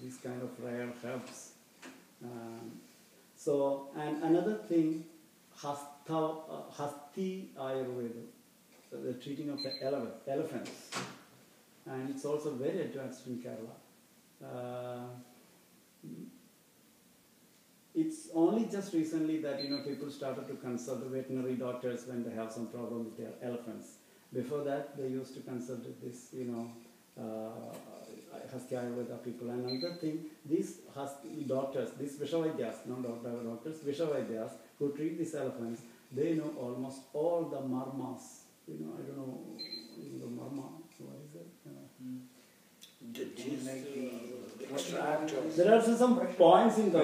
these kind of rare herbs. And another thing, Hasti Ayurveda, the treating of the elephants, and it's also very advanced in Kerala. It's only just recently that people started to consult the veterinary doctors when they have some problem with their elephants. Before that, they used to consult this, Hasti Ayurveda people. And another thing, these doctors, these Vishavadyas, not doctors, Vishavadyas, who treat these elephants, they know almost all the marmas. I don't know the marma. What is it? There are some points in the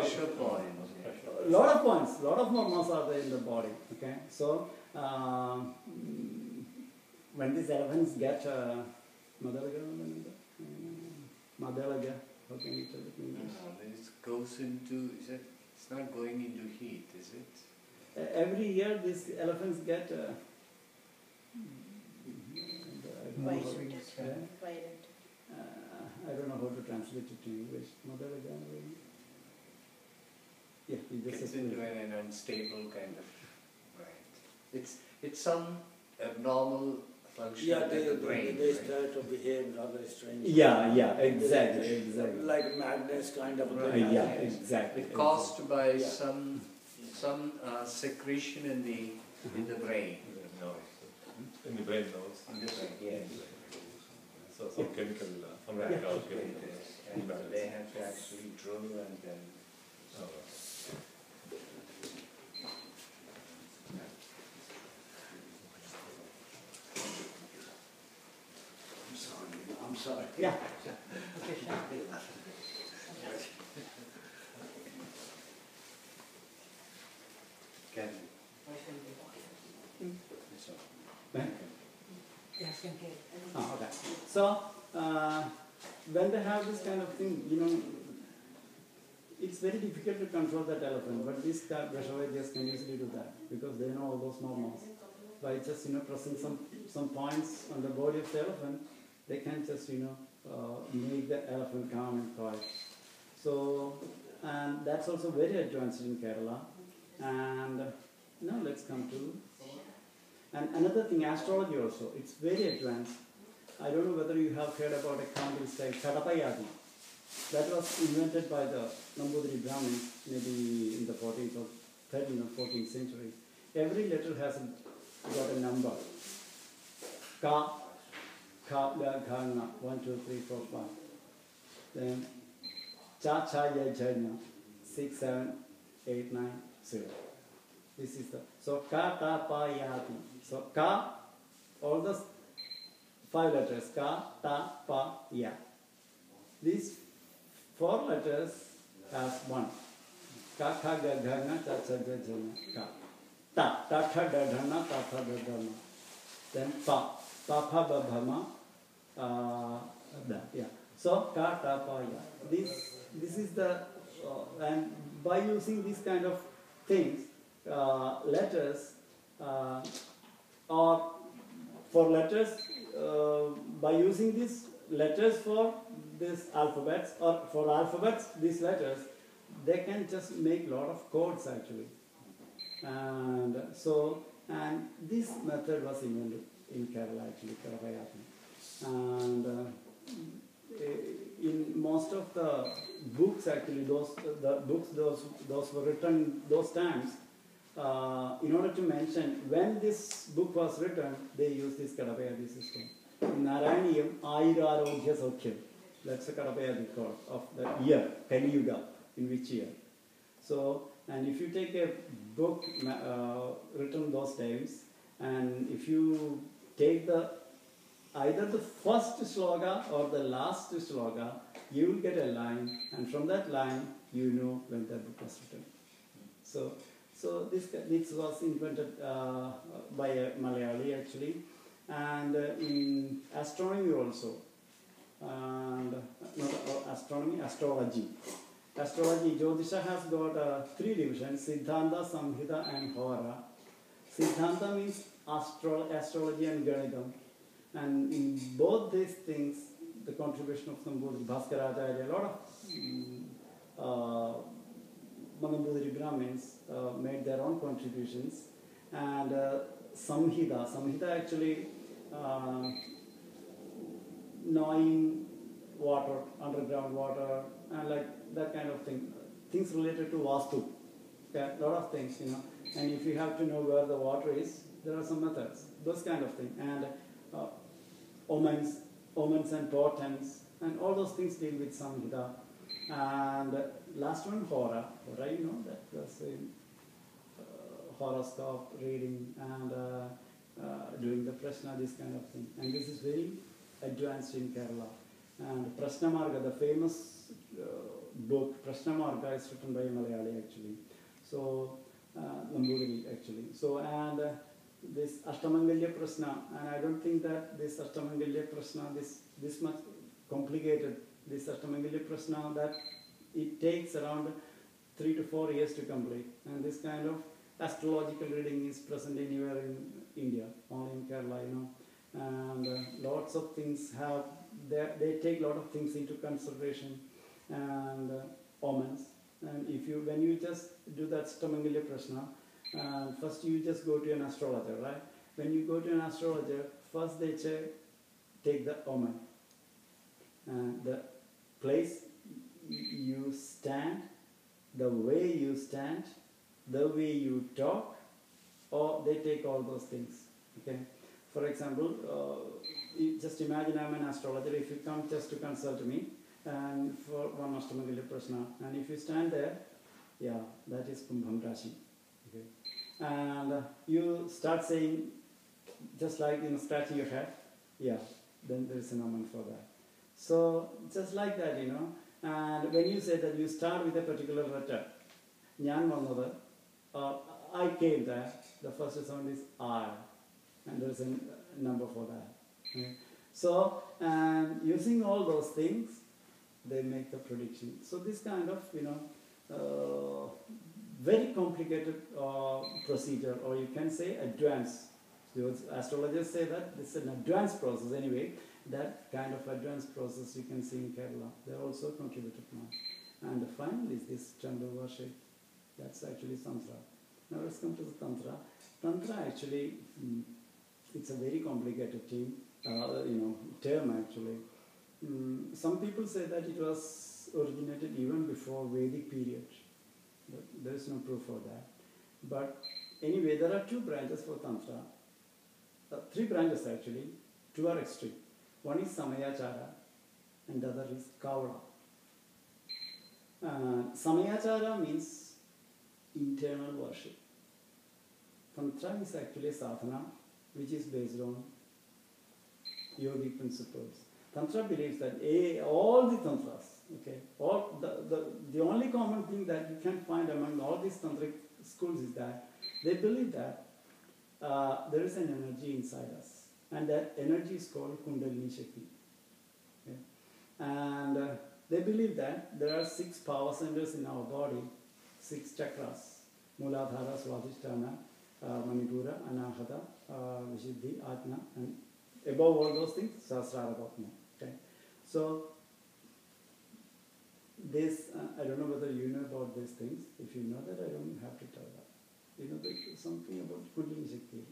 lot of points, lot of marmas are there in the body. Okay, so when these elephants get Madalaga, how can you tell it in English? It goes into, it's not going into heat, is it? Every year these elephants get I don't know how to translate it to English. Madalaga. Yeah, it's into an unstable kind of, right. It's some abnormal function of the brain. They start to behave rather strange. Yeah, exactly. Like madness kind of thing. Right. Yeah, exactly. It's caused by some secretion in the brain. In the brain cells. In the brain, yes. So some chemical, some radical chemical. And they have to actually drill and then. I'm sorry. Yeah. Okay. So when they have this kind of thing, it's very difficult to control that elephant. But these Vishavadyas can easily do that because they know all those norms. By just pressing some points on the body of the elephant, they can just make the elephant calm and quiet. So, and that's also very advanced in Kerala. And now let's come to, and another thing, astrology also, it's very advanced. I don't know whether you have heard about a counting style, Kadapayadi. That was invented by the Namboodiri Brahmins, maybe in the 14th or 13th or 14th century. Every letter has got a number. Ka, Ka, Ga, Gha, Na, 1, 2, 3, 4, 5. Then Cha, Cha, Ya, Jana, 6, 7, 8, 9, 0. This is the, so Ka, Ta, Pa, Ya, Ti. So Ka, all the 5 letters, Ka, Ta, Pa, Ya. These 4 letters has 1. Ka, Kha, Ga, Gha, Na, Cha, Cha, Ja, Jana, Ka. Ta, Ta, Tha, Da, Dha, Na, Ta, Tha, Da, Dha, Na. Then Pa, Pa, Pha, Ba, Bha, Ma, Da, yeah. So Ka, Ta, Pa, Ya. This is the, and by using these kind of things, letters, or for letters, by using these letters for these alphabets, or for alphabets, these letters, they can just make a lot of codes actually. And so, and this method was invented in Kerala actually, Kadapayadi. And in most of the books actually, those were written those times. In order to mention when this book was written, they used this Kadapayadi system. Narayanan Namboodiri, that's the Kadapayadi code of the year, Kali Yuga, in which year. So, and if you take a book written those times, and if you take either the first sloga or the last sloga, you will get a line, and from that line, you know when the book was written. So this was invented by a Malayali actually, and in astronomy also, and not astronomy, astrology. Astrology, Jyotisha has got 3 divisions, Siddhanta, Samhita and Hora. Siddhanta means astrology and Ganidam. And in both these things, the contribution of Namboodiri, Bhaskaracharya, a lot of Namboodiri Brahmins made their own contributions, and Samhita actually knowing water, underground water, and like that kind of thing, things related to Vastu, a lot of things, and if you have to know where the water is, there are some methods, those kind of things, and omens and portents, and all those things deal with Samhita. And last one, Hora, that was horoscope reading and doing the Prashna, this kind of thing. And this is very advanced in Kerala. And Prashna Marga, the famous book, Prashna Marga, is written by a Malayali actually. So, Namboodiri actually. So, and this Ashtamangalya Prashna, and I don't think that this Ashtamangalya Prashna, this much complicated, this Ashtamangalya Prashna, that it takes around 3 to 4 years to complete. And this kind of astrological reading is present anywhere in India, only in Kerala, and lots of things they take a lot of things into consideration, and omens. And when you just do that Ashtamangalya Prashna, first you just go to an astrologer, right? When you go to an astrologer, first they take the omen, the place you stand, the way you stand, the way you talk, or they take all those things. Okay. For example, just imagine I'm an astrologer. If you come just to consult me, and for one Ashtamangalya Prashna, and if you stand there, yeah, that is Kumbham Rashi. Okay. And you start saying, just like scratching your head, yeah, then there is an omen for that. So just like that, and when you say that you start with a particular letter, Nyan Vannada, I came there, the first sound is I, and there is a number for that. Okay. So, and using all those things, they make the prediction. So this kind of, very complicated procedure, or you can say advanced. The astrologers say that this is an advanced process anyway. That kind of advanced process you can see in Kerala. They also contributed now. And finally is this temple worship. That's actually Tantra. Now let's come to the Tantra. Tantra actually, it's a very complicated term actually. Some people say that it was originated even before Vedic period. But there is no proof for that. But anyway, there are 2 branches for Tantra. 3 branches actually. 2 are extreme. One is Samayachara and the other is Kavala. Samayachara means internal worship. Tantra is actually sadhana, which is based on yogic principles. Tantra believes that all the tantras, okay, all the only common thing that you can find among all these tantric schools is that they believe that there is an energy inside us, and that energy is called Kundalini Shakti. Okay? And they believe that there are 6 power centers in our body, 6 chakras: Muladhara, Swadhisthana, Manipura, Anahata, Vishuddhi, Ajna, and above all those things, Sahasrara Bhatma. Okay? So, this, I don't know whether you know about these things. If you know that, I don't have to tell that. You know something about Kundalini Shakti?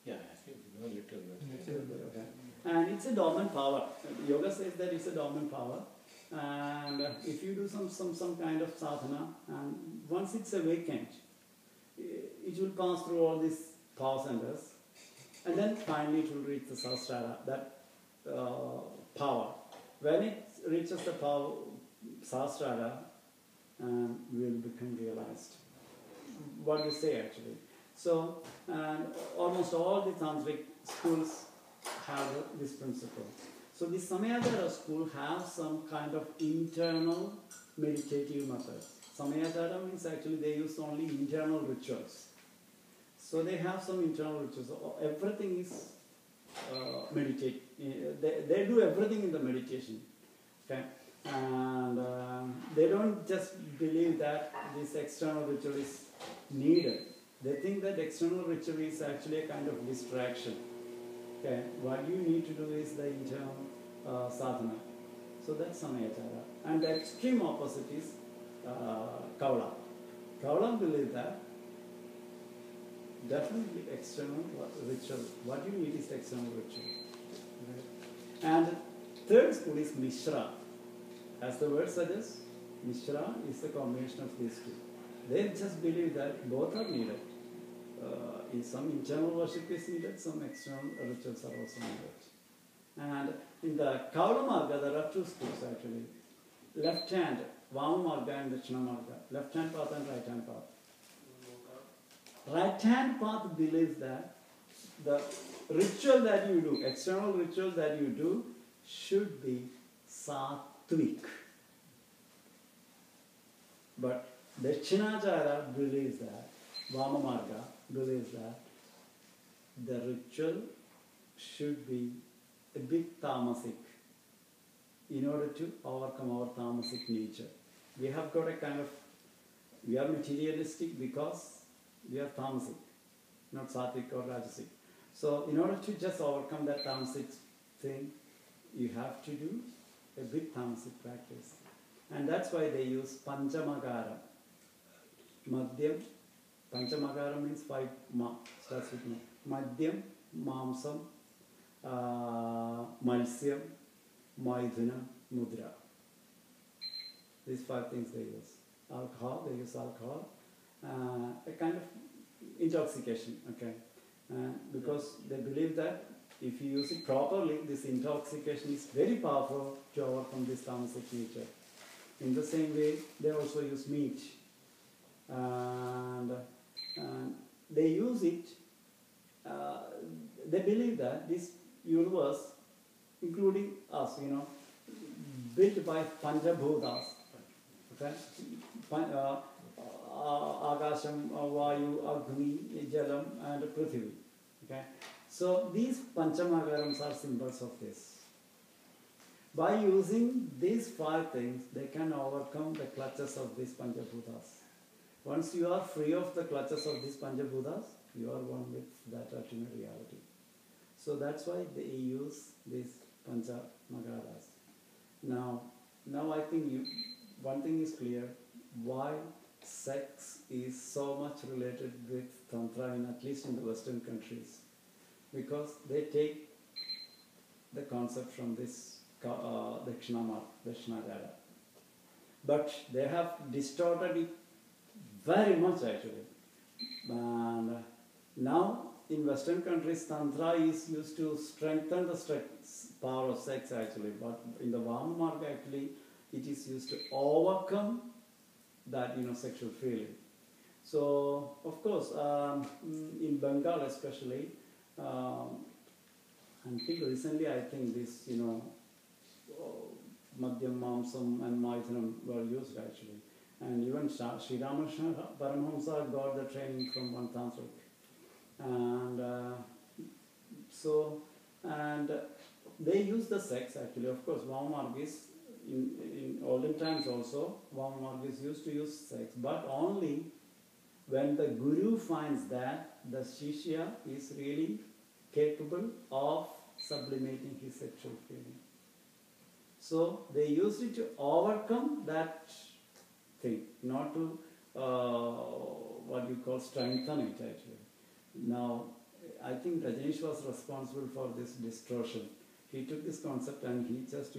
Yeah, I think you know a little bit. Okay. And it's a dormant power. Yoga says that it's a dormant power. And if you do some kind of sadhana, and once it's awakened, it will pass through all these power centers, and then finally it will reach the Sahasrara, that power. When it reaches the power, Sahasrara, will become realized. What they say actually. So, and almost all the tantric schools have this principle. So the Samayachara school has some kind of internal meditative methods. Samayachara means actually they use only internal rituals. So they have some internal rituals. Everything is meditate. They do everything in the meditation. Okay? And they don't just believe that this external ritual is needed. They think that external ritual is actually a kind of distraction. Okay? What you need to do is the internal sadhana. So that's Samayachara. And the extreme opposite is Kaula. Kaula believe that definitely external ritual. What you need is external ritual. Right? And third school is Mishra. As the word suggests, Mishra is the combination of these two. They just believe that both are needed. In some internal worship is needed, some external rituals are also needed. And in the Kaula Marga, there are two schools actually. Left hand, Vama Marga and Dachina Marga. Left hand path and right hand path. Right hand path believes that the ritual that you do, external ritual that you do, should be sattvic. But Dakshinachara believes that, Vama Marga believes that the ritual should be a bit tamasic in order to overcome our tamasic nature. We have got a kind of, we are materialistic because we are tamasic, not sattvic or rajasic. So in order to just overcome that tamasic thing, you have to do a bit tamasic practice. And that's why they use Panchamagara. Madhyam, Panchamagara means 5 ma, starts with ma. Madhyam, Mamsam, Malsyam, Maidhunam, Mudra. These 5 things they use. Alcohol, they use alcohol. A kind of intoxication, okay? Because they believe that if you use it properly, this intoxication is very powerful to overcome this tamasic nature. In the same way, they also use meat. And they use it, they believe that this universe, including us, built by Panchabhutas, okay? Agasham, Vayu, Agni, Jalam, and Prithvi. Okay? So these Panchamagarams are symbols of this. By using these 5 things, they can overcome the clutches of these Panchabhutas. Once you are free of the clutches of these Panchabhutas, you are one with that ultimate reality. So that's why they use these Panchamagaras. Now I think one thing is clear, why sex is so much related with Tantra, at least in the Western countries. Because they take the concept from this Dakshinachara. But they have distorted it very much actually. And now in Western countries, Tantra is used to strengthen the power of sex actually. But in the Vama Marga actually, it is used to overcome that sexual feeling. So of course, in Bengal especially, until recently I think this Madhyam, Mamsam and Maithunam were used actually. And even Sri Ramakrishna Paramahamsa got the training from one tantric. And they use the sex actually. Of course, Vama Marga is in olden times also, Vama Marga is used to use sex, but only when the Guru finds that the Shishya is really capable of sublimating his sexual feeling. So they used it to overcome that thing, not to what you call strengthen it actually. Now, I think Rajneesh was responsible for this distortion. He took this concept and he just,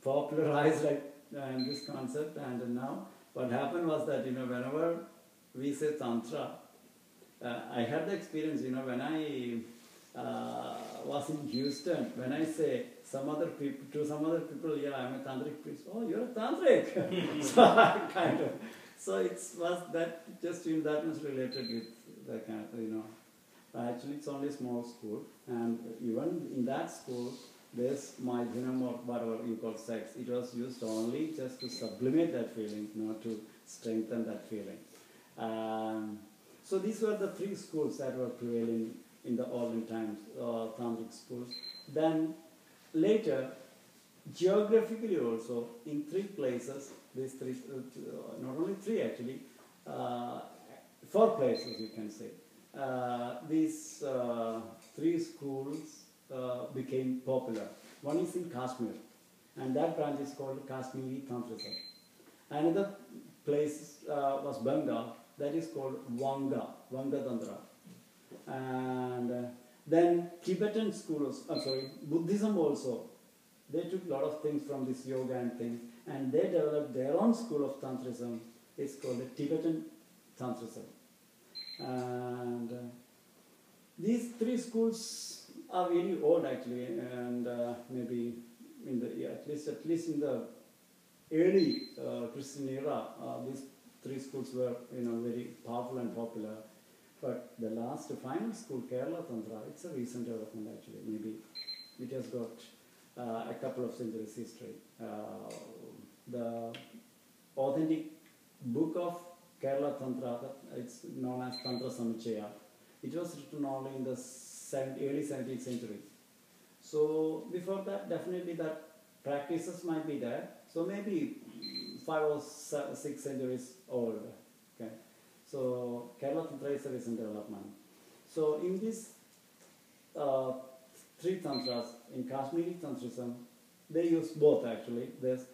popularized this concept, and now what happened was that, whenever we say Tantra, I had the experience, when I was in Houston, when I say to some other people, yeah, I'm a tantric priest. Oh, you're a tantric. So it was that just that much related with the kind of, Actually, it's only a small school, and even in that school, there's Maidhunam or whatever you call sex. It was used only just to sublimate that feeling, not to strengthen that feeling. So these were the 3 schools that were prevailing in the olden times, tantric schools. Then later, geographically also, in 3 places, these 3, not only 3 actually, 4 places you can say, these 3 schools became popular. One is in Kashmir, and that branch is called Kashmiri Tantrism. Another place was Bengal, that is called Vanga Tantra. And then Tibetan schools, Buddhism also, they took a lot of things from this yoga and things, and they developed their own school of Tantrism. It's called the Tibetan Tantrism. And these three schools are very old actually, and maybe in the at least in the early Christian era, these three schools were very powerful and popular. But the last final school, Kerala Tantra, it's a recent development actually. Maybe it has got a couple of centuries history. The authentic book of Kerala Tantra, it's known as Tantra Samuchaya. It was written only in the early 17th century. So before that, definitely that practices might be there. So maybe 5 or 6 centuries old. Okay. So Kerala Tantra is a recent development. So in these 3 tantras, in Kashmiri Tantrism, they use both actually. There's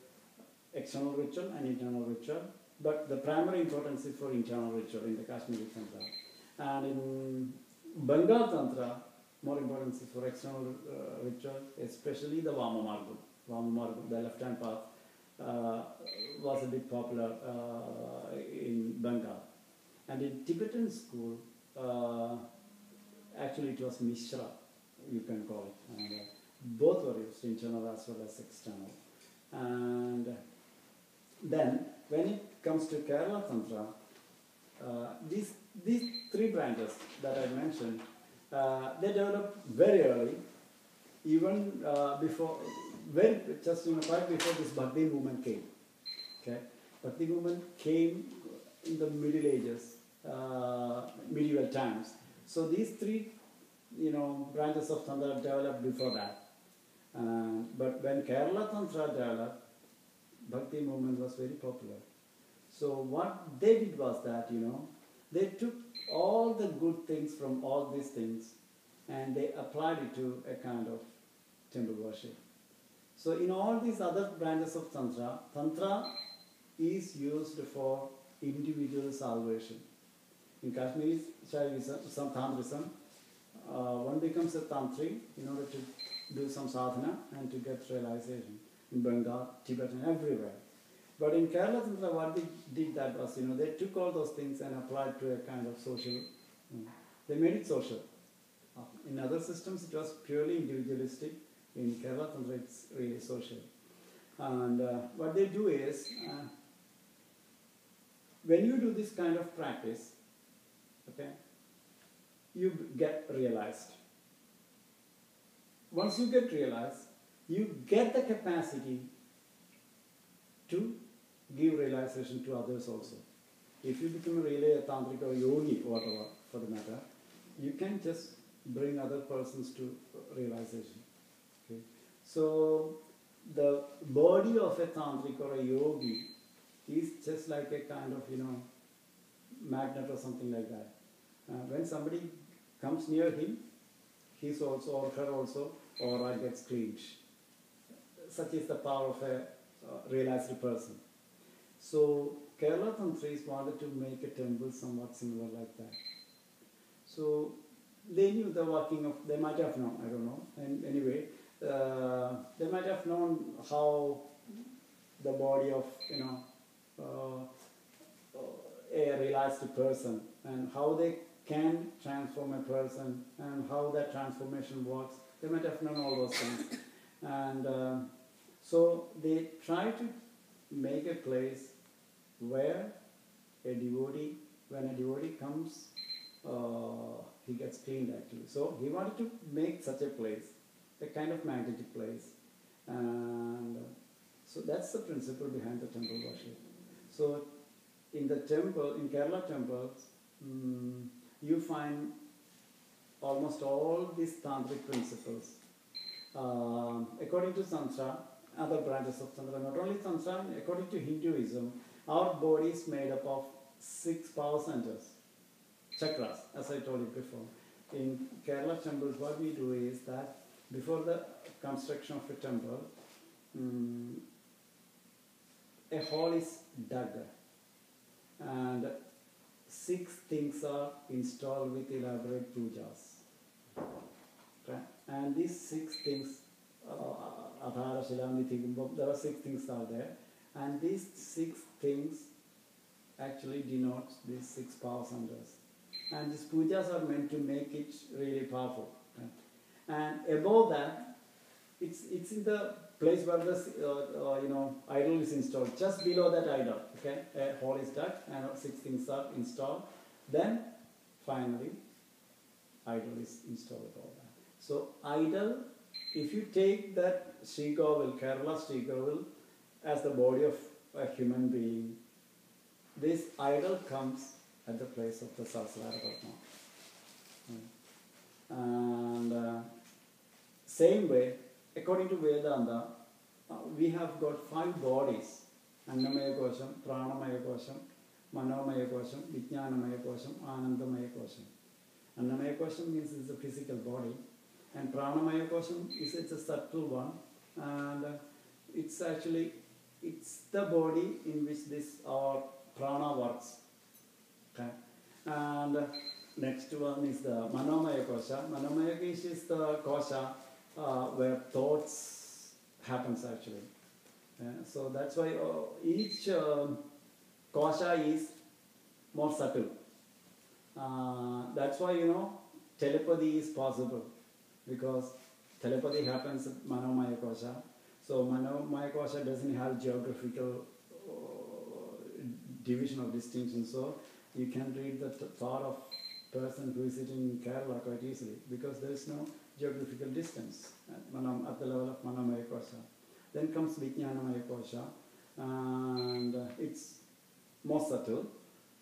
external ritual and internal ritual. But the primary importance is for internal ritual in the Kashmiri Tantra. And in Bengal Tantra, more importance is for external ritual, especially the Vama Margam. Vama Margam, the left-hand path, was a bit popular in Bengal. And in Tibetan school, actually it was Mishra, you can call it. And, both were used, internal as well as external. And then, when it comes to Kerala Tantra, these 3 branches that I mentioned, they developed very early, even before, quite before this Bhakti movement came. Okay, Bhakti movement came in the Middle Ages, medieval times. So these 3, branches of Tantra developed before that. But when Kerala Tantra developed, Bhakti movement was very popular. So what they did was that, they took all the good things from all these things and they applied it to a kind of temple worship. So in all these other branches of Tantra, Tantra is used for individual salvation. In Kashmiri some Tantrism, one becomes a Tantri in order to do some sadhana and to get realization. In Bengal, Tibetan, everywhere. But in Kerala Tantra, what they did that was, they took all those things and applied to a kind of social, they made it social. In other systems, it was purely individualistic. In Kerala Tantra, it's really social. And what they do is, when you do this kind of practice, okay, you get realized. Once you get realized, you get the capacity to give realization to others also. If you become really a tantric or yogi, whatever, for the matter, you can just bring other persons to realization. Okay? So the body of a tantric or a yogi is just like a kind of, magnet or something like that. When somebody comes near him, his also or her also aura gets cleansed. Such is the power of a realized person. So Kerala Tantris wanted to make a temple somewhat similar like that. So they knew the working of, they might have known, I don't know, and anyway, they might have known how the body of, a realized person and how they can transform a person and how that transformation works. They might have known all those things. And so they try to make a place where a devotee, when a devotee comes, he gets cleaned actually. So he wanted to make such a place, a kind of magnetic place. And so that's the principle behind the temple worship. So in the temple, in Kerala temples, you find almost all these tantric principles. According to Tantra, other branches of Tantra, not only Tantra, according to Hinduism, our body is made up of 6 power centers, chakras, as I told you before. In Kerala temples, what we do is that before the construction of a temple, a hole is dug and 6 things are installed with elaborate pujas. Okay? And these 6 things, Adhara, Shilamiti, there are 6 things are there, and these 6 things actually denotes these 6 power centers. And these pujas are meant to make it really powerful. Right? And above that, it's in the place where the idol is installed. Just below that idol, okay, a hole is dug and 6 things are installed. Then finally, idol is installed above that. So idol, if you take that Sri Govil, Kerala Sri Govil, as the body of a human being, this idol comes at the place of the Sahasrara Padma. And same way, according to Vedanta, we have got 5 bodies: Annamaya Kosham, Pranamaya Kosham, Manomaya Kosham, Vijnanamaya Kosham, Anandamaya Kosham. Annamaya Kosham means it's a physical body, and Pranamaya Kosham is it's a subtle one, and it's the body in which this our prana works. Okay. And next one is the Manomaya Kosha. Manomaya Kosha is the kosha where thoughts happens actually. So that's why each kosha is more subtle. That's why telepathy is possible, because telepathy happens at Manomaya Kosha. So Manomaya Kosha doesn't have geographical division of distinction. So you can read the thought of person who is sitting in Kerala quite easily, because there is no geographical distance at the level of Manomaya Kosha. Then comes Vijnanamaya Kosha, and it's more subtle.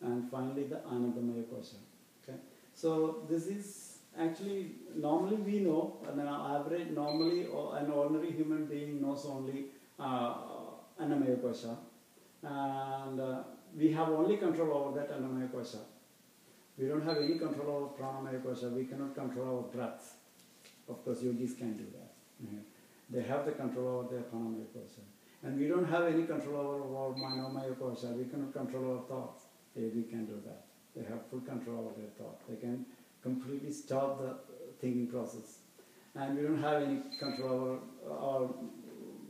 And finally the Anandamaya Kosha. Okay? So this is actually, normally we know, an average, normally an ordinary human being knows only Annamaya Kosha. And we have only control over that Annamaya Kosha. We don't have any control over Pranamaya Kosha. We cannot control our breath. Of course, yogis can do that. Mm-hmm. They have the control over their Pranamaya Kosha. And we don't have any control over our Manomaya Kosha. We cannot control our thoughts. We can do that. They have full control over their thought. They can completely stop the thinking process. And we don't have any control over our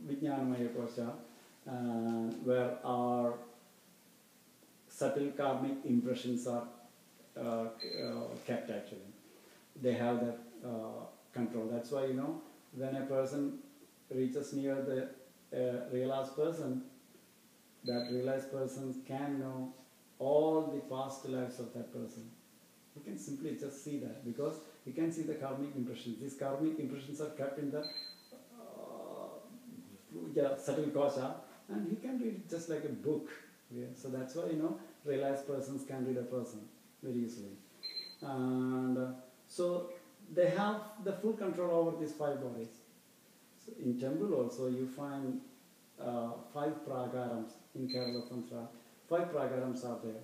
Vijnanamaya Kosha, where our subtle karmic impressions are kept actually. They have that control. That's why, when a person reaches near the realized person, that realized person can know all the past lives of that person. You can simply just see that, because you can see the karmic impressions. These karmic impressions are kept in the subtle kosha, and he can read it just like a book. Yeah? So that's why, realized persons can read a person very easily. And so they have the full control over these 5 bodies. So in temple also you find 5 pragarams in Kerala Tantra. 5 pragarams are there.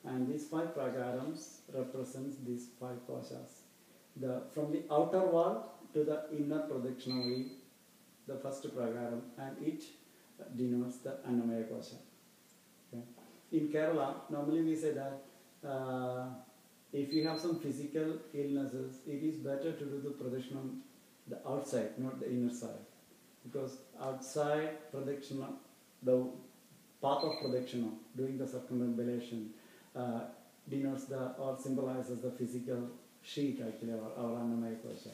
And these 5 pragarams represents these 5 koshas. From the outer wall to the inner pradakshina, the first pragaram, and it denotes the Annamaya Kosha. Okay? In Kerala, normally we say that if you have some physical illnesses, it is better to do the pradakshina the outside, not the inner side. Because outside pradakshina, the path of pradakshina, doing the circumambulation, denotes or symbolizes the physical sheet actually, or Annamaya Kosha.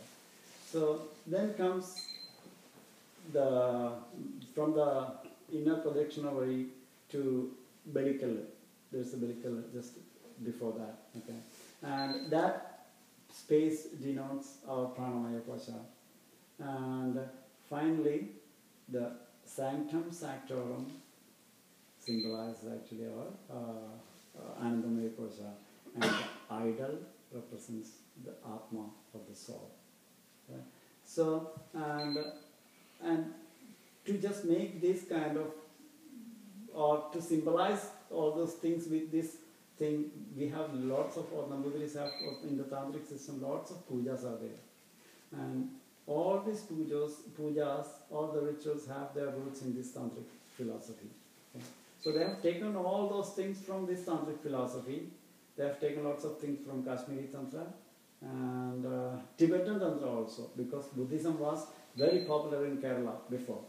So then comes from the inner pradakshina to bellicle. There's a bellicle just before that. Okay, and that space denotes our Pranamaya Kosha. And finally, the sanctum sanctorum symbolizes actually our Anandamaya Kosha, and the idol represents the Atma of the soul. Okay? So, and to just make this kind of, or to symbolize all those things with this thing, we have lots of, or Namboodiris have in the tantric system, lots of pujas are there. And all these pujas, all the rituals have their roots in this tantric philosophy. Okay? So they have taken all those things from this tantric philosophy. They have taken lots of things from Kashmiri Tantra and Tibetan Tantra also, because Buddhism was very popular in Kerala before.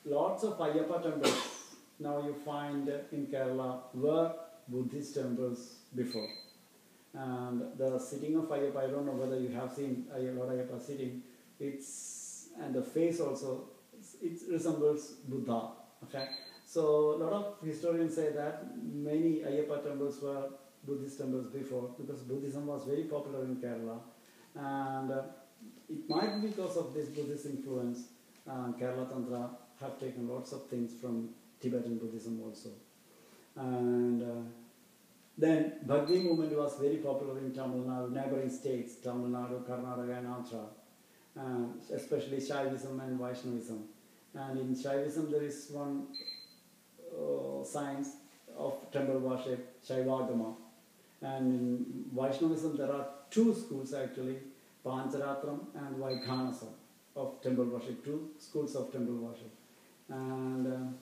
Lots of Ayyappa temples now you find in Kerala were Buddhist temples before. And the sitting of Ayyappa, I don't know whether you have seen Lord Ayyappa sitting, and the face also, it resembles Buddha. Okay? So a lot of historians say that many Ayyappa temples were Buddhist temples before, because Buddhism was very popular in Kerala. And it might be because of this Buddhist influence, Kerala Tantra have taken lots of things from Tibetan Buddhism also. And then Bhakti movement was very popular in Tamil Nadu, neighboring states, Tamil Nadu, Karnataka and Andhra, especially Shaivism and Vaishnavism. And in Shaivism there is one science of temple worship, Shaivagama. And in Vaishnavism there are two schools actually, Pancharatram and Vaikhanasam of temple worship, two schools of temple worship. And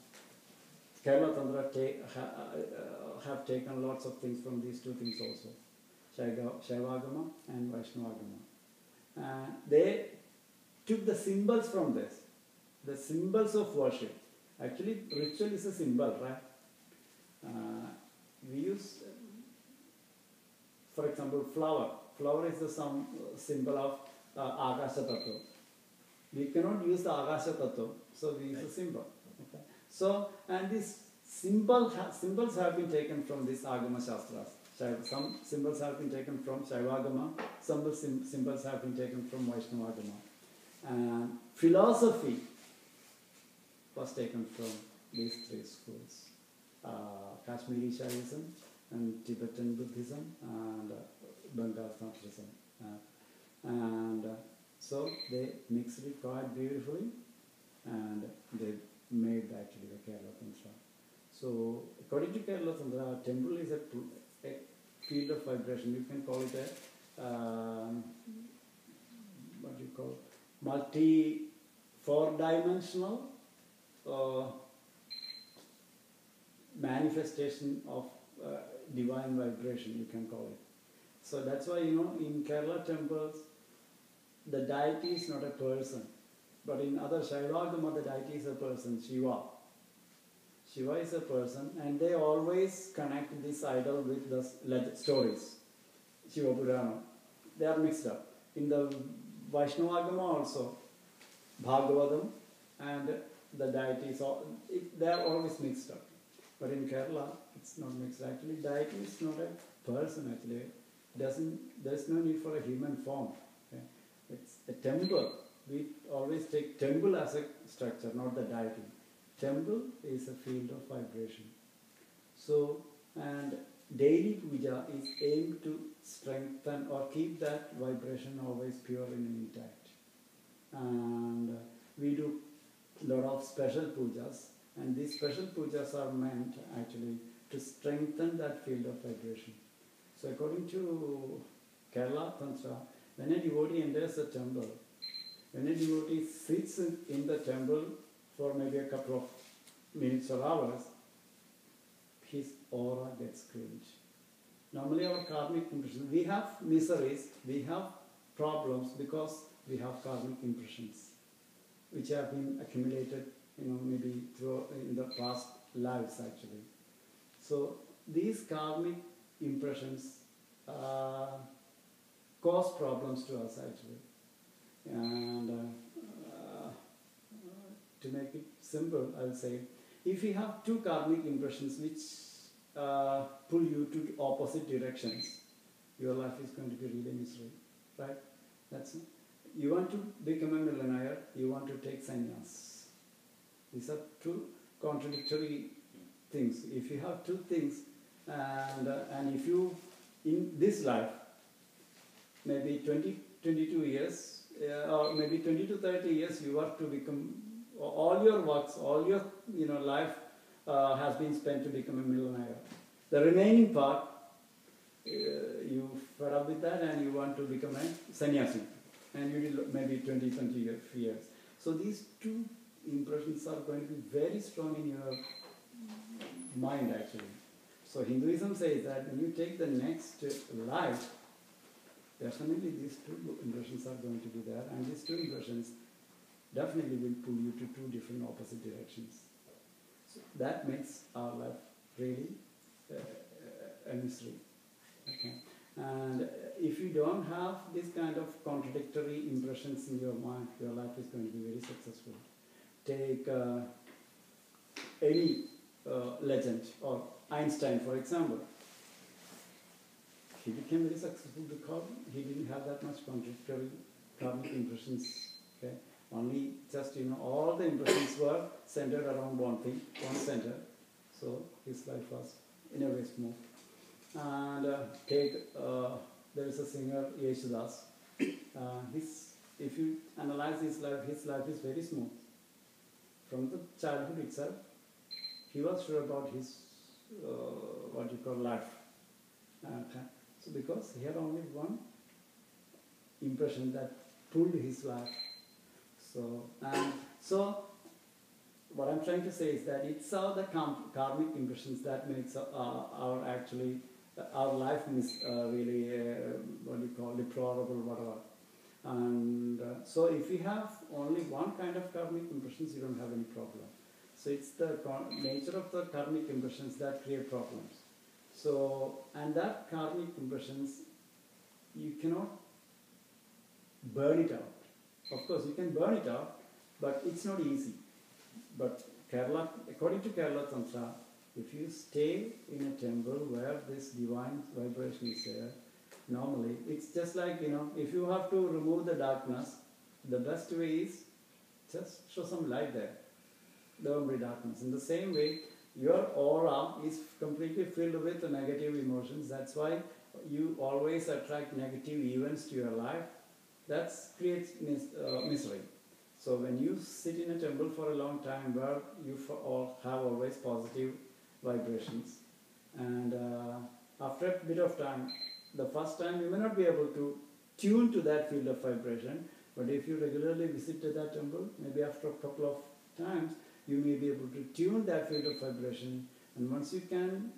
Kerala Tantra have taken lots of things from these two things also, Shaivagama and Vaishnavagama. They took the symbols from this, the symbols of worship. Actually, ritual is a symbol, right? We use, for example, flower. Flower is the symbol of Akasha Tattva. We cannot use the Akasha Tattva, so we use a symbol. Okay? So, and these symbols have been taken from these Agama Shastras. Some symbols have been taken from Shaivagama, some symbols have been taken from Vaishnavagama. And philosophy was taken from these three schools. Kashmiri Shaivism and Tibetan Buddhism and Bengal Tantrism. So they mixed it quite beautifully and they made actually the Kerala Tantra. So according to Kerala Tantra, temple is a field of vibration. You can call it a what do you call, four-dimensional manifestation of divine vibration, you can call it. So that's why, in Kerala temples, the deity is not a person. But in other Shaivagama, the deity is a person, Shiva. Shiva is a person, and they always connect this idol with the stories. Shiva Purana. They are mixed up. In the Vaishnavagama also, Bhagavatam and the deities, they are always mixed up. But in Kerala, it's not mixed. Actually, deity is not a person, actually. There's no need for a human form. Okay? It's a temple. We always take temple as a structure, not the deity. Temple is a field of vibration. So, and daily puja is aimed to strengthen or keep that vibration always pure and intact. And we do a lot of special pujas, and these special pujas are meant actually to strengthen that field of vibration. So according to Kerala Tantra, when a devotee enters a temple, when a devotee sits in the temple for maybe a couple of minutes or hours, his aura gets changed. Normally our karmic impressions, we have miseries, we have problems because we have karmic impressions which have been accumulated, maybe in the past lives actually. So these karmic impressions cause problems to us actually. And to make it simple, I'll say, if you have two karmic impressions which pull you to opposite directions, your life is going to be really miserable, right? You want to become a millionaire, you want to take sannyas. These are two contradictory things. If you have two things, and if you, in this life, maybe 22 years, or maybe 20 to 30 years, you are to become, all your works, all your life has been spent to become a millionaire. The remaining part, you fed up with that and you want to become a sannyasi. and you did maybe 20 years. So these two impressions are going to be very strong in your mind actually. So Hinduism says that when you take the next life, definitely these two impressions are going to be there, and these two impressions definitely will pull you to two different opposite directions. So that makes our life really a mystery. Okay? And if you don't have this kind of contradictory impressions in your mind, your life is going to be very successful. Take any legend, or Einstein, for example. He became very successful because he didn't have that much contradictory karmic impressions. Okay? Only just, all the impressions were centered around one thing, one center. So his life was in a way smooth. And there is a singer, Yeshudas. If you analyze his life is very smooth. From the childhood itself, he was sure about his, what you call, life. So because he had only one impression that pulled his life. So what I'm trying to say is that it's all the karmic impressions that makes our life really, what do you call, deplorable, whatever. And so if you have only one kind of karmic impressions, you don't have any problem. So it's the nature of the karmic impressions that create problems. So, and that karmic impressions, you cannot burn it out. Of course, you can burn it out, but it's not easy. But Kerala, according to Kerala Tantra, if you stay in a temple where this divine vibration is there, normally it's just like, if you have to remove the darkness, the best way is just show some light there. There won't be darkness. In the same way, your aura is completely filled with negative emotions. That's why you always attract negative events to your life. That creates misery. So when you sit in a temple for a long time where you have always positive vibrations, and after a bit of time, the first time you may not be able to tune to that field of vibration, but if you regularly visit that temple, maybe after a couple of times, you may be able to tune that field of vibration, and once you can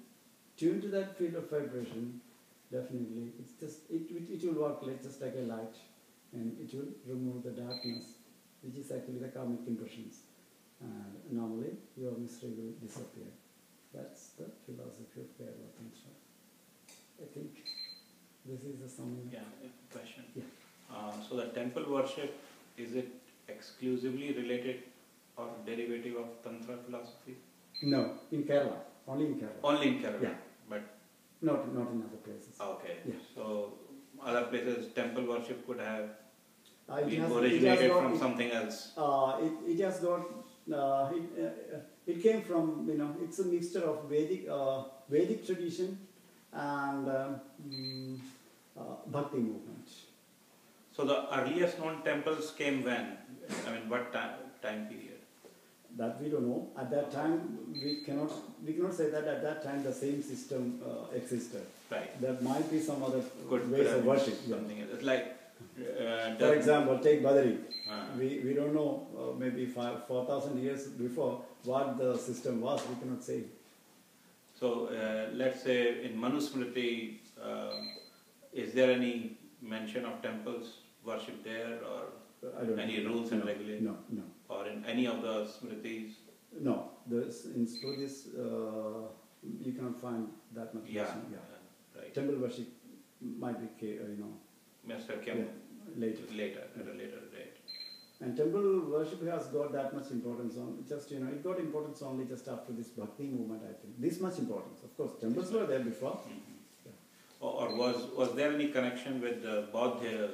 tune to that field of vibration, definitely it will work just like a light, and it will remove the darkness, which is actually the karmic impressions, and normally your mystery will disappear. That's the philosophy of Kerala Tantra. I think this is the summary. Yeah, question. Yeah. So the temple worship, is it exclusively related or derivative of Tantra philosophy? No, in Kerala, only in Kerala. Only in Kerala, yeah. But not in other places. Okay. Yeah. So other places, temple worship could have It originated from something else. It has got. It came from, it's a mixture of Vedic tradition and Bhakti movement. So the earliest known temples came when? I mean, what time period? That we don't know. At that time, we cannot say that at that time the same system existed. Right. There might be some other ways of worship. Something else. It's like. For example, take Badari. We don't know, maybe 4,000 years before what the system was, we cannot say. So, let's say in Manusmriti, is there any mention of temples worship there, or I don't any know. rules and regulations? No. Or in any of the Smritis? No, in Smritis, you cannot find that much. Yeah. Right. Temple worship might be, Mr. Kim, later, at a later date. And temple worship has got that much importance on it got importance only just after this Bhakti movement, I think. This much importance. Of course, temples were there before. Mm-hmm. Yeah. Or was there any connection with the Bauddha,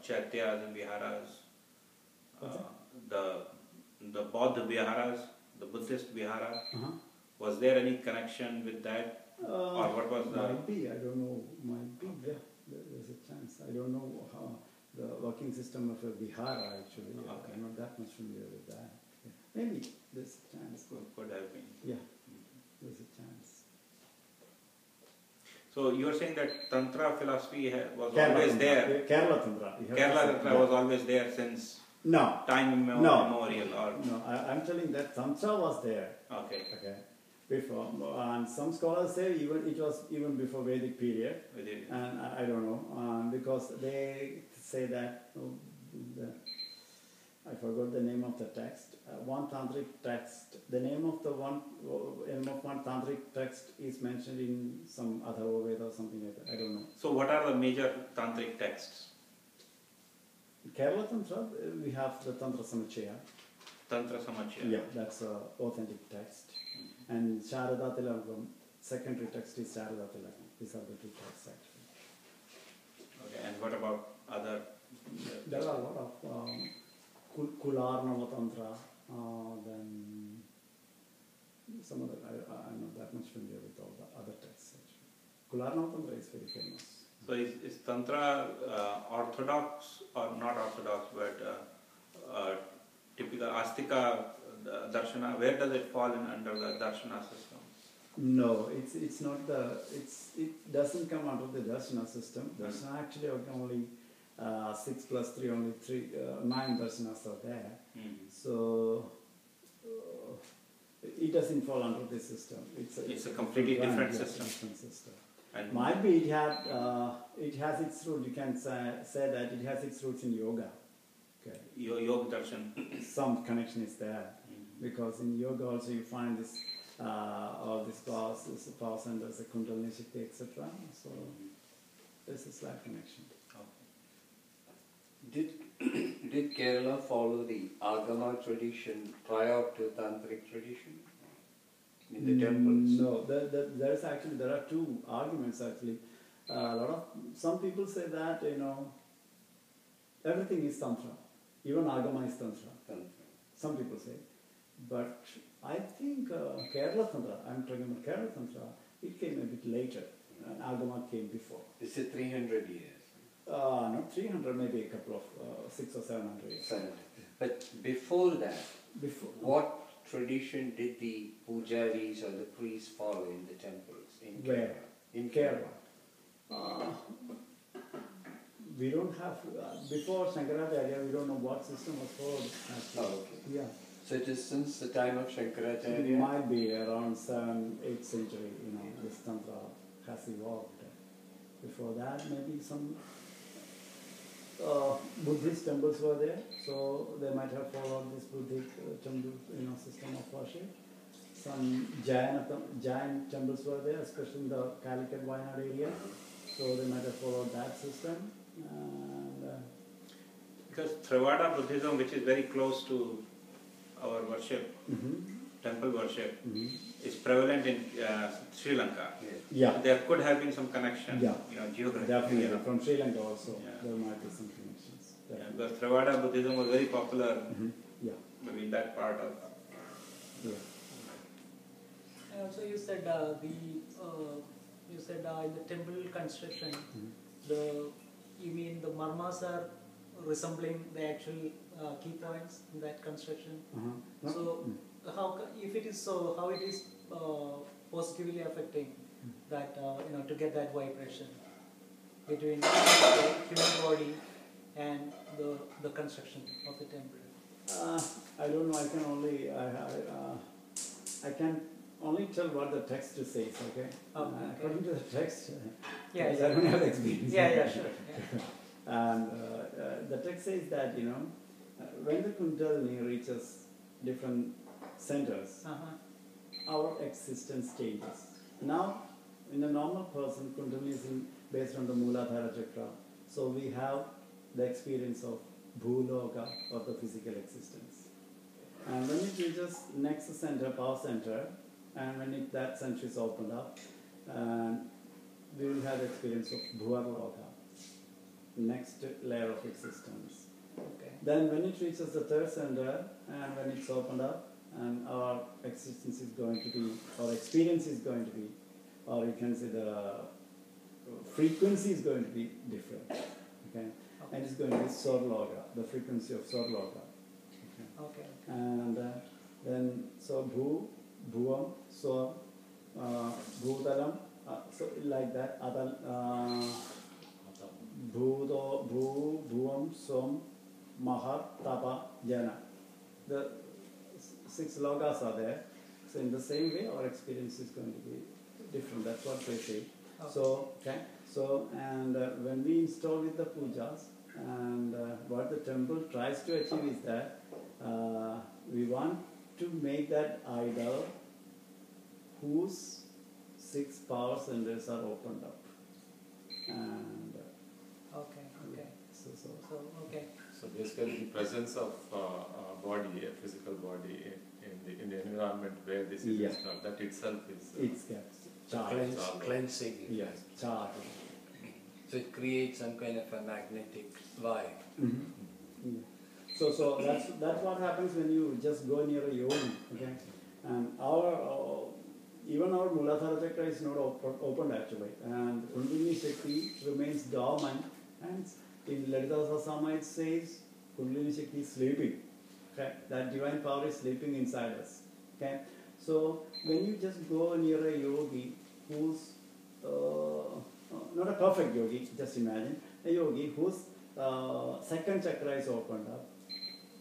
Chaityas and Viharas? The Bauddha Viharas, the Buddhist Vihara, was there any connection with that? Or what was that? Might be, I don't know. Might be, yeah. There's a chance. I don't know how the working system of a Vihara actually. Okay. I'm not that much familiar with that. Yeah. Maybe there's a chance. Could have been. Yeah, there's a chance. So you are saying that Tantra philosophy was Kerala always Tantra. there. Kerala Tantra. You have to Kerala say- Tantra was always there since No. time immemorial, or No, I'm telling that Tantra was there. okay. Okay. Before, and some scholars say even it was even before Vedic period, With it. and I don't know because they say that I forgot the name of the text. One tantric text. The name of one tantric text is mentioned in some other Veda or something like that. I don't know. So what are the major tantric texts? Kerala Tantra, we have the Tantra Samachaya. Tantra Samachaya. Yeah, that's an authentic text. And Sharada Tilakam, secondary text is Sharada Tilakam. These are the two texts actually. Okay, and what about other? There are a lot of Kularnava Tantra, then some other, I'm not that much familiar with all the other texts actually. Kularnava Tantra is very famous. So is Tantra orthodox or not orthodox, but typical Astika Darshana? Where does it fall in under the Darshana system? No, it's not it doesn't come out of the Darshana system. Darshana actually are only 6 plus 3, only 9 darshanas are there. So it doesn't fall under this system. It's a completely different system. Different system. And Might be it has its root. You can say that it has its roots in yoga. Okay. Yoga Darshan. Some connection is there because in yoga also you find this all these power centers, Kundalini Shakti, etc. So this is like connection. Did Kerala follow the Agama tradition prior to Tantric tradition in the temples? No, there are two arguments actually. Some people say that everything is tantra, even Agama is tantra. Some people say, but I think Kerala Tantra. I'm talking about Kerala Tantra. It came a bit later, and Agama came before. It's 300 years. Not 300, maybe a couple of 600 or 700 years. But before that, What? tradition did the pujaris or the priests follow in the temples in Where? Kerala? In Kerala. We don't have, before Shankaracharya, we don't know what system was followed. Oh, okay. Yeah. So it is since the time of It Shankaracharya? might be around 7th, 8th century, this Tantra has evolved. Before that, maybe some Buddhist temples were there, so they might have followed this Buddhist system of worship. Some Jain temples were there, especially in the Calicut Wayanad area, so they might have followed that system. And, Because Theravada Buddhism, which is very close to our worship, temple worship, is prevalent in Sri Lanka. Yeah. There could have been some connection, Yeah. geographically. Definitely, from Sri Lanka also, Yeah. there might be some connections. Yeah, Definitely. because Theravada Buddhism was very popular, Yeah. maybe in that part of. Yeah. And also you said in the temple construction, you mean the marmas are resembling the actual key points in that construction. No? So if it is so, how it is positively affecting that to get that vibration between the human body and the construction of the temple. I don't know. I can only I can only tell what the text says. Okay. According to the text, Yeah, because I don't have the experience. Yeah, sure. Yeah. And the text says that when the Kundalini reaches different centers, our existence changes. Now, in a normal person, Kundalini is based on the Mooladhara chakra. So we have the experience of Bhuloka, or the physical existence. And when it reaches next center, power center, and when that center is opened up, we will have the experience of Bhuvarloka, next layer of existence. Okay. Then when it reaches the third center, and when it's opened up, and our existence is going to be, our experience is going to be, or you can say the frequency is going to be different. Okay? And it's going to be Swarloka, the frequency of Swarloka. Okay. And then, so Bhuvam, Swar, Bhutalam, So like that, Bhudo, Bhu, Bhuvam, Som, Mahar, Tapa, Jana. The 6 logas are there. So in the same way, our experience is going to be different. That's what they say. Okay. So, okay. So, and when we install with the pujas, and what the temple tries to achieve is that we want to make that idol whose 6 power centers are opened up. And Okay. so Okay. So basically the presence of body, a physical body in the environment where this is installed, that itself is... it's charged. Cleansing. Yes, charged. So it creates some kind of a magnetic vibe. Mm-hmm. Yeah. So that's what happens when you just go near a yogi, okay? And even our Muladhara chakra is not opened actually, and Kundalini Shakti remains dormant, and in Lalita Sahasrama it says Kundalini Shakti is sleeping. Okay? That divine power is sleeping inside us. Okay? So when you just go near a yogi who's not a perfect yogi, just imagine a yogi whose second chakra is opened up,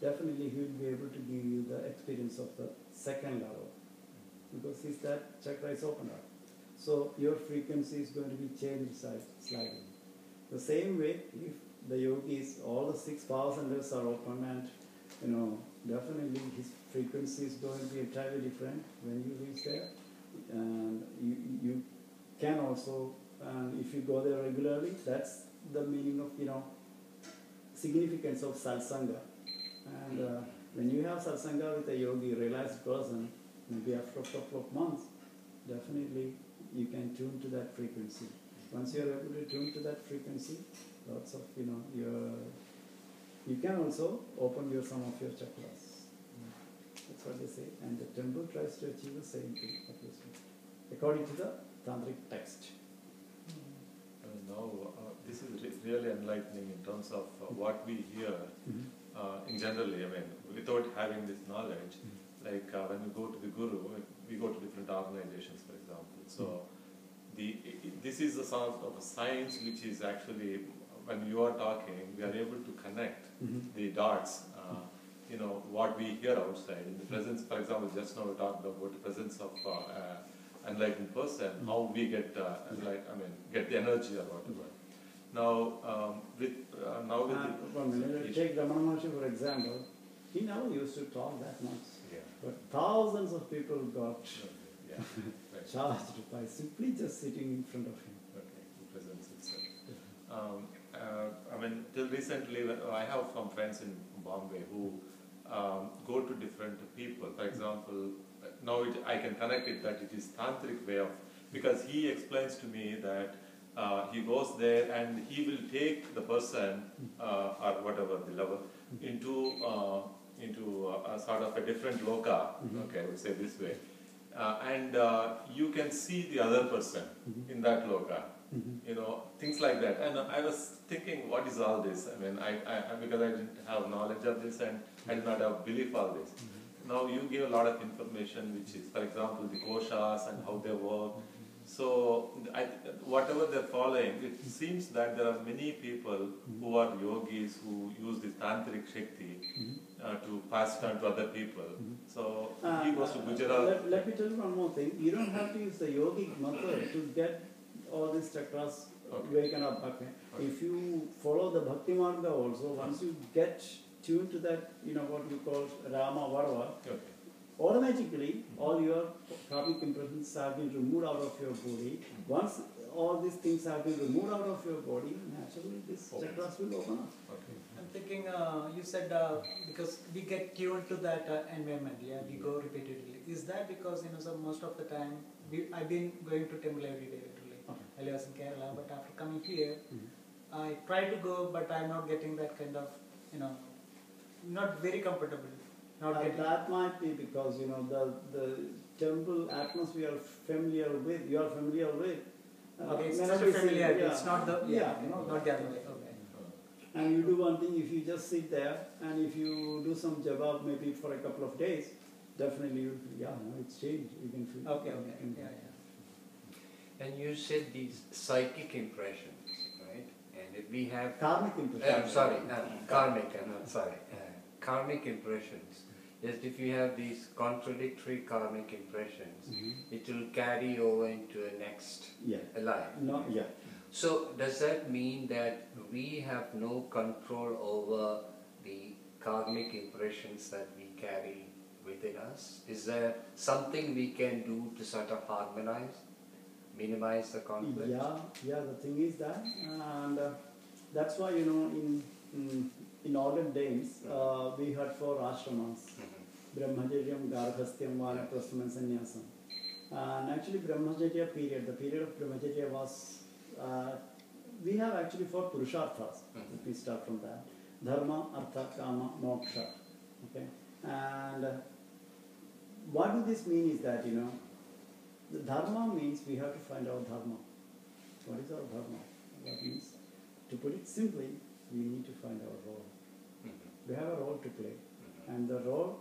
definitely he will be able to give you the experience of the second level, because his that chakra is opened up. So your frequency is going to be changed slightly. The same way, if the yogis, all the 6 power centers are open, and definitely his frequency is going to be entirely different when you reach there. And you can also, if you go there regularly, that's the meaning of significance of satsanga. And when you have satsanga with a yogi, realized person, maybe after a couple of months, definitely you can tune to that frequency. Once you are able to tune to that frequency, lots of you can also open some of your chakras. That's what they say. And the temple tries to achieve the same thing, obviously, according to the tantric text. Now, this is really enlightening in terms of what we hear in generally, without having this knowledge, like when we go to the Guru, we go to different organizations, for example. So, this is a sort of a science which is actually, when you are talking, we are able to connect the dots, what we hear outside. In the presence, for example, just now we talked about the presence of enlightened person, how we get get the energy or whatever. Now, take Ramana Maharshi for example. He never used to talk that much, but thousands of people got charged by simply just sitting in front of him. Okay, the presence itself. Till recently, I have some friends in Bombay who go to different people. For example, now I can connect it that it is tantric way of, because he explains to me that he goes there and he will take the person or whatever the level into a sort of a different loka. Okay, I would say this way, and you can see the other person in that loka. Things like that. And I was thinking, what is all this? Because I didn't have knowledge of this and I did not have belief of this. Now you give a lot of information, which is, for example, the koshas and how they work. So whatever they're following, it seems that there are many people who are yogis who use this tantric shakti to pass it on to other people. So he goes to Gujarat. Let me tell you one more thing. You don't have to use the yogic method to get all these chakras waken up. Okay. If you follow the bhakti marga also, once you get tuned to that, what you call Rama Varava, automatically all your karmic impressions have been removed out of your body. Once all these things have been removed out of your body, naturally these chakras will open up. I'm thinking, you said because we get tuned to that environment, we go repeatedly. Is that because, so most of the time, I've been going to temple every day, literally. I was in Kerala, but after coming here, I try to go, but I'm not getting that kind of, not very comfortable. That might be because, the temple atmosphere you are familiar with. Okay, it's just familiar, it's not the, not the other way. Okay. And you do one thing, if you just sit there, and if you do some java maybe for a couple of days, definitely you'll feel, it's changed, you can feel. Okay. And you said these psychic impressions, right? And if we have Karmic impression. karmic impressions. Yes, if you have these contradictory karmic impressions, it will carry over into a next life. No, yeah. So does that mean that we have no control over the karmic impressions that we carry within us? Is there something we can do to sort of harmonize, minimize the conflict? Yeah. The thing is that, and that's why in olden days we had 4 ashramas: Brahmacharya, Garhasthyam, Vanaprastham, and Sannyasam. And actually, Brahmacharya period, the period of Brahmacharya was. We have actually 4 purusharthas. If we start from that: dharma, artha, kama, moksha. Okay, and what do this mean is that the dharma means we have to find our dharma. What is our dharma? That means, to put it simply, we need to find our role. We have a role to play, and the role,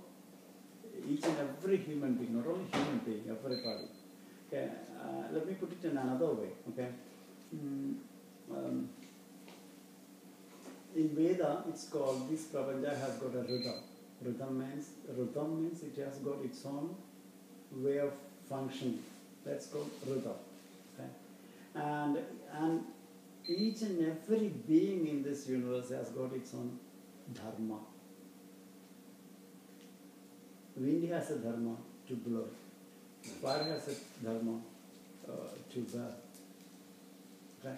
each and every human being, not only human being, everybody. Okay, let me put it in another way. Okay. In Veda, it's called, this Prabanja has got a rhythm. Rhythm means it has got its own way of functioning. That's called rhythm. Okay? And each and every being in this universe has got its own dharma. Wind has a dharma to blow. Fire has a dharma to burn. Okay.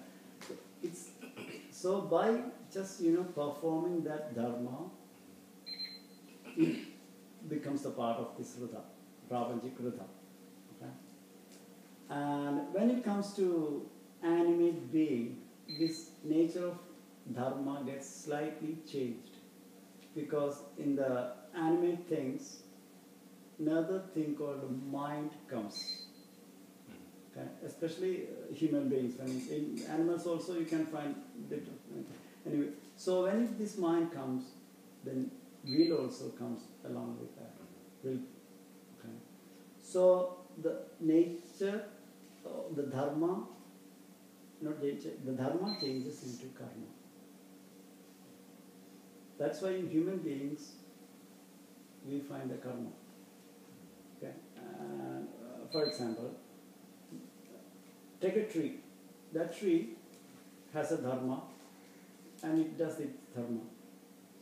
So by just performing that dharma, it becomes a part of this rhythm, Prapanchik rhythm. Okay. And when it comes to animate being, this nature of dharma gets slightly changed, because in the animate things, another thing called mind comes. Okay. Especially human beings. In animals also you can find different. Anyway, so when this mind comes, then will also comes along with that. Will. Okay. So the nature, the dharma, not nature, the dharma changes into karma. That's why in human beings we find the karma. Okay. For example, take a tree. That tree has a dharma, and it does its dharma.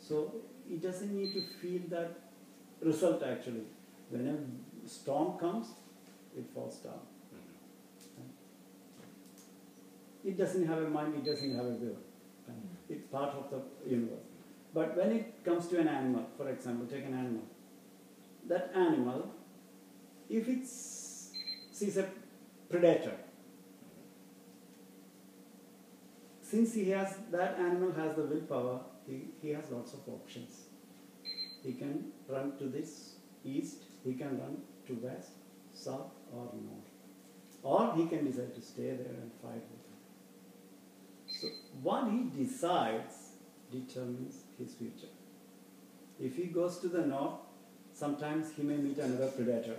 So it doesn't need to feel that result actually. When a storm comes, it falls down. It doesn't have a mind, it doesn't have a will. It's part of the universe. But when it comes to an animal, for example, take an animal. That animal, if it sees a predator, since that animal has the willpower, he has lots of options. He can run to this east, he can run to west, south or north. Or he can decide to stay there and fight with it. So what he decides determines his future. If he goes to the north, sometimes he may meet another predator.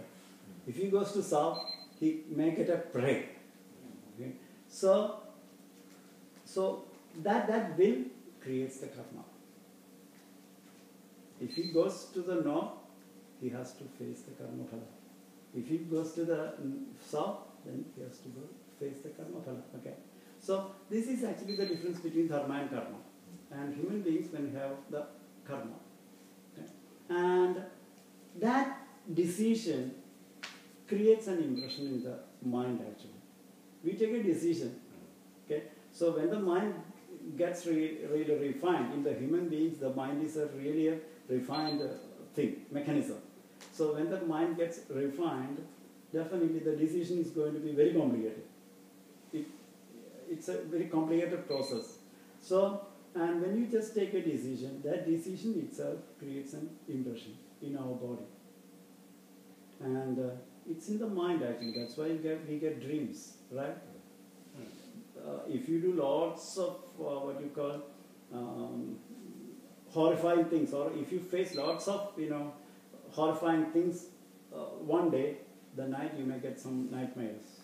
If he goes to south, he may get a prey. Okay? So that will creates the karma. If he goes to the north, he has to face the karma phala. If he goes to the south, then he has to go face the karma phala. Okay. So this is actually the difference between dharma and karma. And human beings when have the karma. Okay. And that decision creates an impression in the mind actually. We take a decision. Okay. So when the mind gets really refined, in the human beings the mind is really a refined mechanism. So when the mind gets refined, definitely the decision is going to be very complicated. It's a very complicated process. So, and when you just take a decision, that decision itself creates an impression in our body. And it's in the mind actually, that's why we get dreams, right? If you do lots of what you call horrifying things, or if you face lots of horrifying things, one day, the night you may get some nightmares.